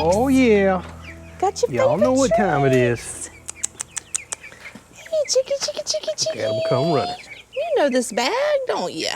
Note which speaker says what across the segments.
Speaker 1: Oh, yeah.
Speaker 2: Got your
Speaker 1: Y'all know what time it is.
Speaker 2: Hey, chicky, chicky, chicky, chicky.
Speaker 1: Got 'em come running.
Speaker 2: You know this bag, don't you?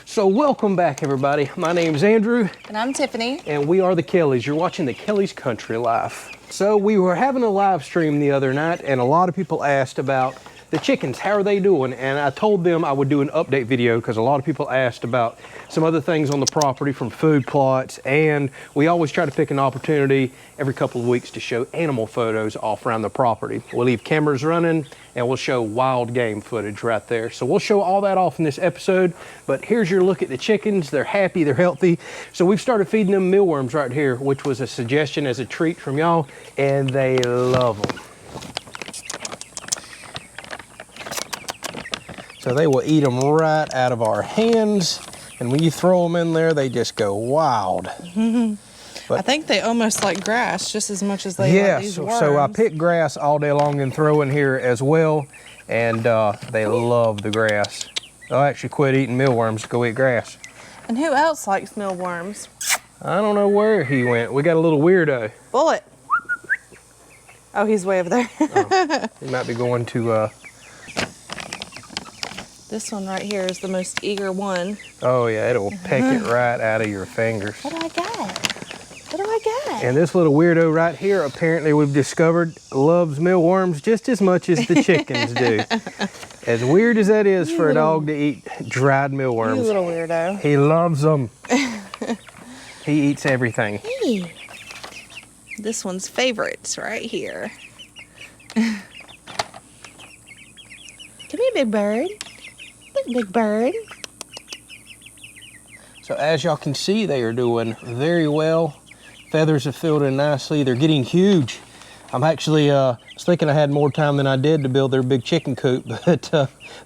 Speaker 1: So welcome back, everybody. My name's Andrew.
Speaker 2: And I'm Tiffany.
Speaker 1: And we are the Kelleys. You're watching the Kelly's Country Life. So we were having a live stream the other night, and a lot of people asked about the chickens. How are they doing? And I told them I would do an update video because a lot of people asked about some other things on the property from food plots, and we always try to pick an opportunity every couple of weeks to show animal photos off around the property. We'll leave cameras running and we'll show wild game footage right there. So we'll show all that off in this episode, but here's your look at the chickens. They're happy, they're healthy. So we've started feeding them mealworms right here, which was a suggestion as a treat from y'all, and they love them. So they will eat them right out of our hands, and when you throw them in there, they just go wild.
Speaker 2: I think they almost like grass just as much as they like these worms.
Speaker 1: So I pick grass all day long and throw in here as well, and they love the grass. They'll actually quit eating mealworms to go eat grass.
Speaker 2: And who else likes mealworms?
Speaker 1: I don't know where he went. We got a little weirdo.
Speaker 2: Bullet. Oh, he's way over there.
Speaker 1: He might be going to...
Speaker 2: This one right here is the most eager one.
Speaker 1: Oh yeah, it'll peck it right out of your fingers.
Speaker 2: What do I got? What do I got?
Speaker 1: And this little weirdo right here, apparently we've discovered, loves mealworms just as much as the chickens do. As weird as that is for a dog to eat dried mealworms.
Speaker 2: You little weirdo.
Speaker 1: He loves them. He eats everything.
Speaker 2: Hey. This one's favorites right here. Come here, big bird. Look, big bird.
Speaker 1: So as y'all can see, they are doing very well. Feathers have filled in nicely. They're getting huge. I'm actually was thinking I had more time than I did to build their big chicken coop, but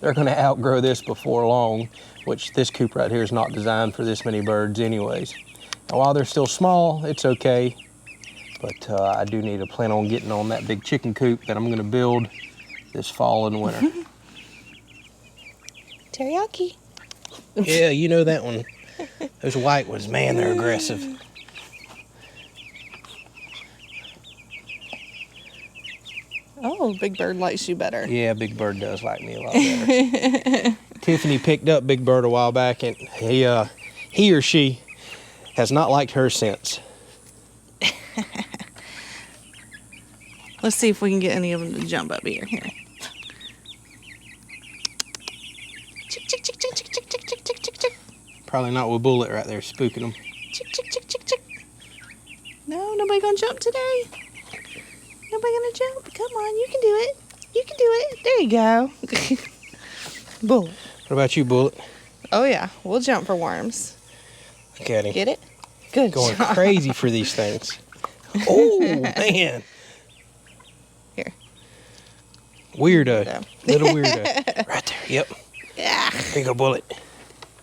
Speaker 1: they're going to outgrow this before long, which this coop right here is not designed for this many birds anyways. Now, while they're still small, it's okay, but I do need to plan on getting on that big chicken coop that I'm going to build this fall and winter.
Speaker 2: Teriyaki.
Speaker 1: Yeah, you know that one. Those white ones, man, they're aggressive.
Speaker 2: Oh, Big Bird likes you better.
Speaker 1: Yeah, Big Bird does like me a lot better. Tiffany picked up Big Bird a while back, and he or she has not liked her since.
Speaker 2: Let's see if we can get any of them to jump up here. Here. Chick, chick, chick, chick, chick, chick, chick, chick, chick, chick, chick.
Speaker 1: Probably not with Bullet right there spooking them.
Speaker 2: Chick, chick, chick, chick, chick. No, nobody gonna jump today. Nobody gonna jump. Come on, you can do it. You can do it. There you go. Bullet.
Speaker 1: What about you, Bullet?
Speaker 2: Oh yeah, we'll jump for worms.
Speaker 1: Look at him.
Speaker 2: Get it? Good
Speaker 1: Going
Speaker 2: job.
Speaker 1: crazy for these things. Oh, man.
Speaker 2: Here.
Speaker 1: Weirdo. Little weirdo. Right there, yep.
Speaker 2: Yeah.
Speaker 1: There you go, Bullet.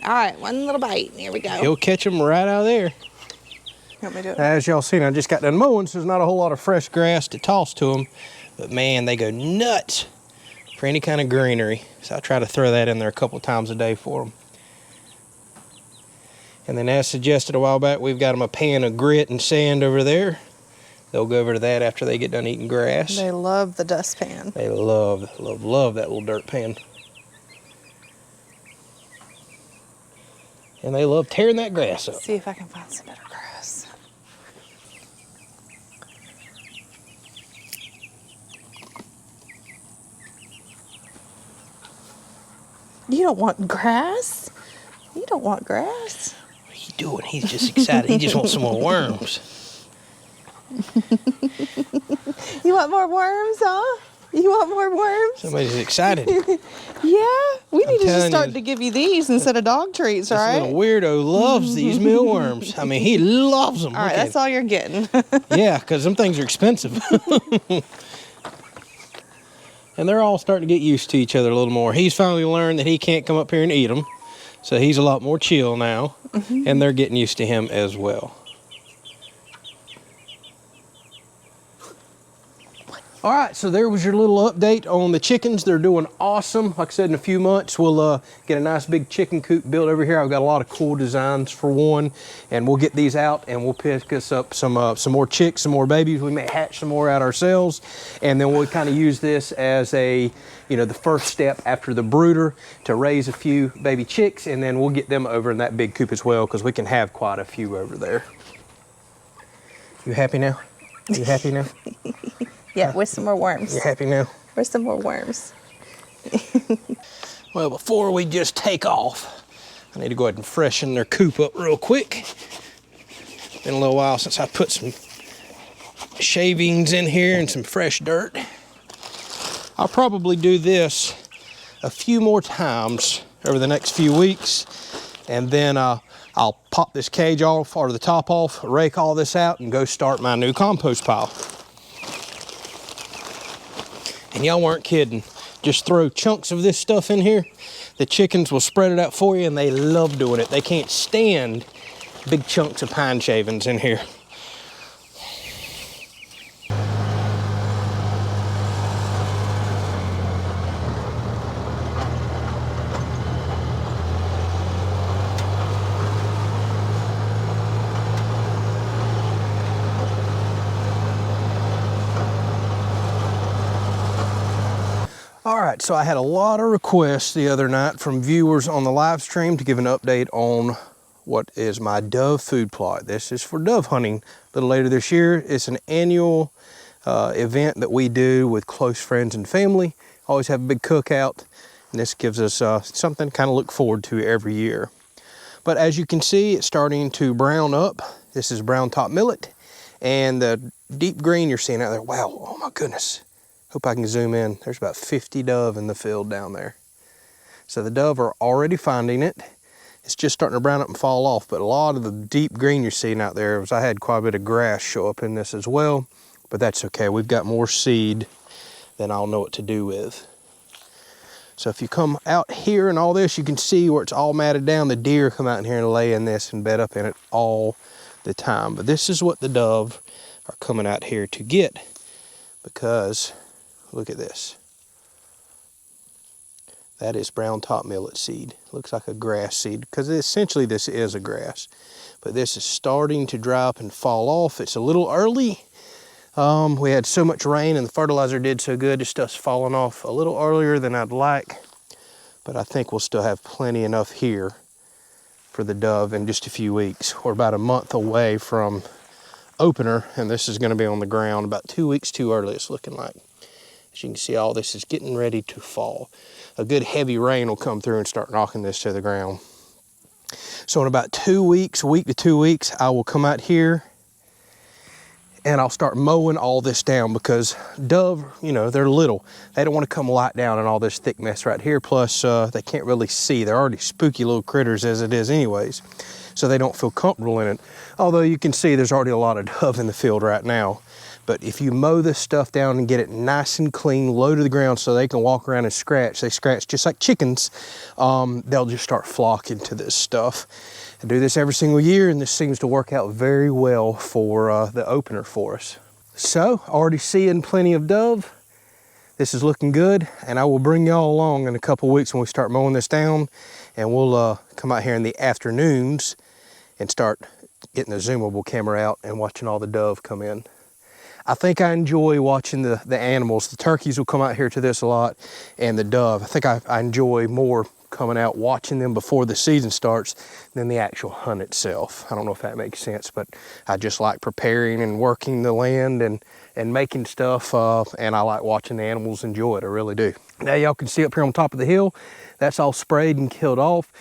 Speaker 2: All right, one little bite. Here we go.
Speaker 1: He'll catch them right out of there.
Speaker 2: Help me do it.
Speaker 1: As y'all seen, I just got done mowing, so there's not a whole lot of fresh grass to toss to them. But man, they go nuts for any kind of greenery. So I try to throw that in there a couple times a day for them. And then as suggested a while back, we've got them a pan of grit and sand over there. They'll go over to that after they get done eating grass.
Speaker 2: They love the dustpan.
Speaker 1: They love that little dirt pan. And they love tearing that grass up.
Speaker 2: Let's see if I can find some better grass. You don't want grass? You don't want grass?
Speaker 1: What are you doing? He's just excited. He just wants some more worms.
Speaker 2: You want more worms, huh? You want more worms?
Speaker 1: Somebody's excited.
Speaker 2: Yeah, we need to just
Speaker 1: telling
Speaker 2: start
Speaker 1: you,
Speaker 2: to give you these instead of dog treats,
Speaker 1: This
Speaker 2: right?
Speaker 1: little weirdo loves these mealworms. I mean, he loves them.
Speaker 2: All right, that's all you're getting.
Speaker 1: Yeah, because them things are expensive. And they're all starting to get used to each other a little more. He's finally learned that he can't come up here and eat them. So he's a lot more chill now. And they're getting used to him as well. All right, so there was your little update on the chickens. They're doing awesome. Like I said, in a few months, we'll get a nice big chicken coop built over here. I've got a lot of cool designs for one, and we'll get these out and we'll pick us up some more chicks, some more babies. We may hatch some more out ourselves, and then we'll kind of use this as a, the first step after the brooder to raise a few baby chicks, and then we'll get them over in that big coop as well, because we can have quite a few over there. You happy now? You happy now?
Speaker 2: Yeah, with some more worms.
Speaker 1: You happy now?
Speaker 2: With some more worms.
Speaker 1: Well, before we just take off, I need to go ahead and freshen their coop up real quick. Been a little while since I put some shavings in here and some fresh dirt. I'll probably do this a few more times over the next few weeks, and then I'll pop this cage off, or the top off, rake all this out, and go start my new compost pile. And y'all weren't kidding. Just throw chunks of this stuff in here. The chickens will spread it out for you, and they love doing it. They can't stand big chunks of pine shavings in here. All right, so I had a lot of requests the other night from viewers on the live stream to give an update on what is my dove food plot. This is for dove hunting a little later this year. It's an annual event that we do with close friends and family. Always have a big cookout, and this gives us something to kind of look forward to every year. But as you can see, it's starting to brown up. This is brown top millet, and the deep green you're seeing out there, wow, oh my goodness. Hope I can zoom in. There's about 50 dove in the field down there. So the dove are already finding it. It's just starting to brown up and fall off, but a lot of the deep green you're seeing out there was, I had quite a bit of grass show up in this as well, but that's okay. We've got more seed than I'll know what to do with. So if you come out here and all this, you can see where it's all matted down. The deer come out in here and lay in this and bed up in it all the time. But this is what the dove are coming out here to get, because look at this. That is brown top millet seed. Looks like a grass seed, because essentially this is a grass. But this is starting to dry up and fall off. It's a little early. We had so much rain and the fertilizer did so good, this stuff's falling off a little earlier than I'd like. But I think we'll still have plenty enough here for the dove in just a few weeks. We're about a month away from opener, and this is going to be on the ground about 2 weeks too early, it's looking like. As you can see, all this is getting ready to fall. A good heavy rain will come through and start knocking this to the ground. So in about 2 weeks, a week to 2 weeks, I will come out here and I'll start mowing all this down, because dove, they're little. They don't want to come light down in all this thick mess right here. Plus, they can't really see. They're already spooky little critters as it is anyways, so they don't feel comfortable in it. Although you can see there's already a lot of dove in the field right now. But if you mow this stuff down and get it nice and clean, low to the ground so they can walk around and scratch, they scratch just like chickens, they'll just start flocking to this stuff. I do this every single year, and this seems to work out very well for the opener for us. So, already seeing plenty of dove. This is looking good, and I will bring y'all along in a couple weeks when we start mowing this down, and we'll come out here in the afternoons and start getting the zoomable camera out and watching all the dove come in. I think I enjoy watching the animals. The turkeys will come out here to this a lot, and the dove. I think I enjoy more coming out watching them before the season starts than the actual hunt itself. I don't know if that makes sense, but I just like preparing and working the land and making stuff, and I like watching the animals enjoy it, I really do. Now y'all can see up here on top of the hill, that's all sprayed and killed off.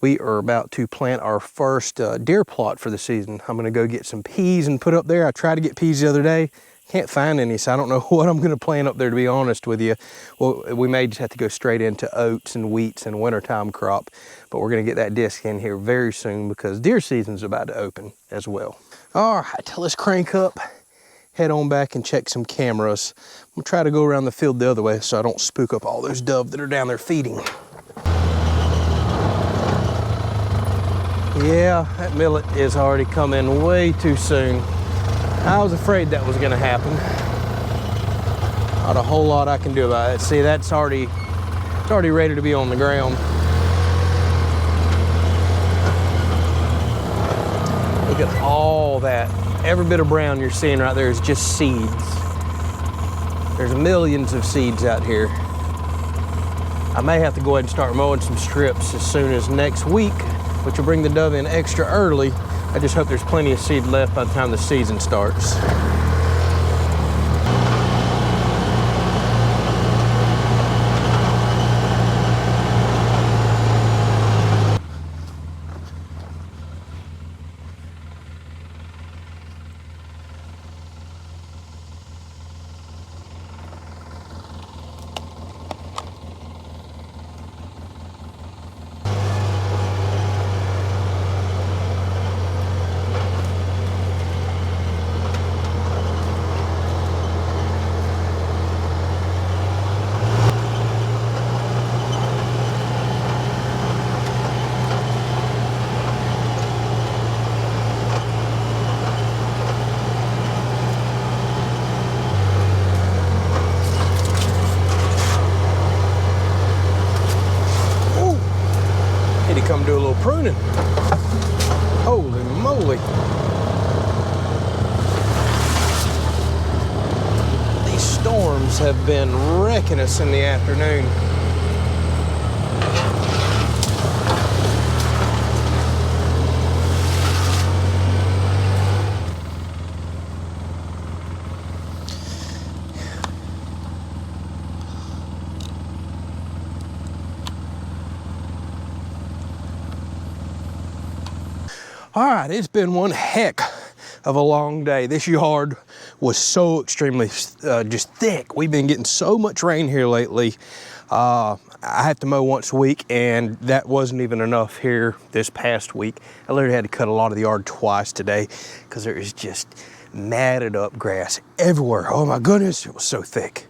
Speaker 1: We are about to plant our first deer plot for the season. I'm gonna go get some peas and put up there. I tried to get peas the other day. Can't find any, so I don't know what I'm gonna plant up there, to be honest with you. Well, we may just have to go straight into oats and wheats and wintertime crop, but we're gonna get that disc in here very soon because deer season's about to open as well. All right, let's crank up, head on back and check some cameras. I'm gonna try to go around the field the other way so I don't spook up all those dove that are down there feeding. Yeah, that millet is already coming way too soon. I was afraid that was gonna happen. Not a whole lot I can do about it. See, it's already ready to be on the ground. Look at all that. Every bit of brown you're seeing right there is just seeds. There's millions of seeds out here. I may have to go ahead and start mowing some strips as soon as next week, which will bring the dove in extra early. I just hope there's plenty of seed left by the time the season starts. Need to come do a little pruning. Holy moly. These storms have been wrecking us in the afternoon. All right, it's been one heck of a long day. This yard was so extremely just thick. We've been getting so much rain here lately. I have to mow once a week, and that wasn't even enough here this past week. I literally had to cut a lot of the yard twice today because there is just matted up grass everywhere. Oh my goodness, it was so thick.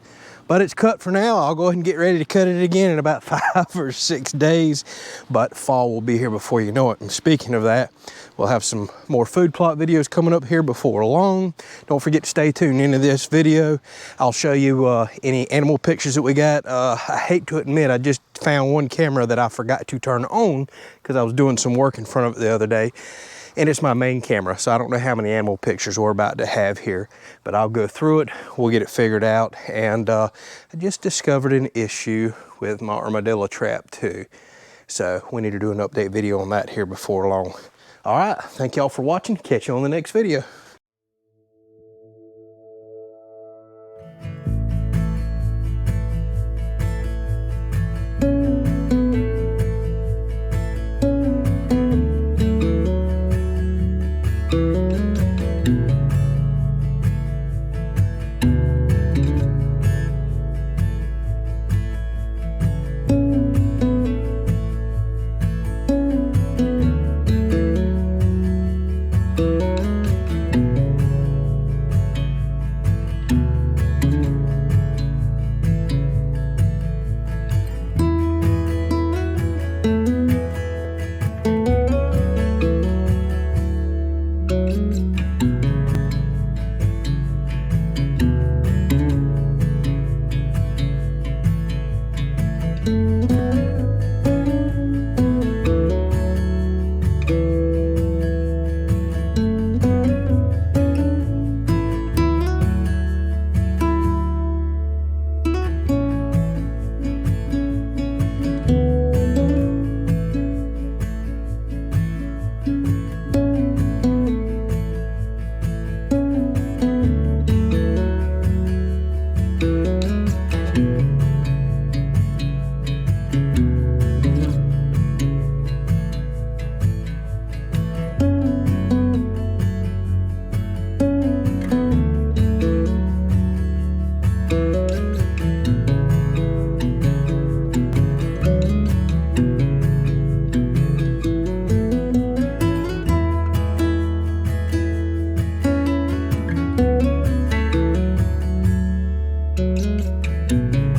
Speaker 1: But it's cut for now. I'll go ahead and get ready to cut it again in about 5 or 6 days. But fall will be here before you know it. And speaking of that, we'll have some more food plot videos coming up here before long. Don't forget to stay tuned into this video. I'll show you any animal pictures that we got. I hate to admit, I just found one camera that I forgot to turn on because I was doing some work in front of it the other day. And it's my main camera, so I don't know how many animal pictures we're about to have here, but I'll go through it, we'll get it figured out. And I just discovered an issue with my armadillo trap too. So we need to do an update video on that here before long. All right, thank y'all for watching. Catch you on the next video.
Speaker 3: Thank you.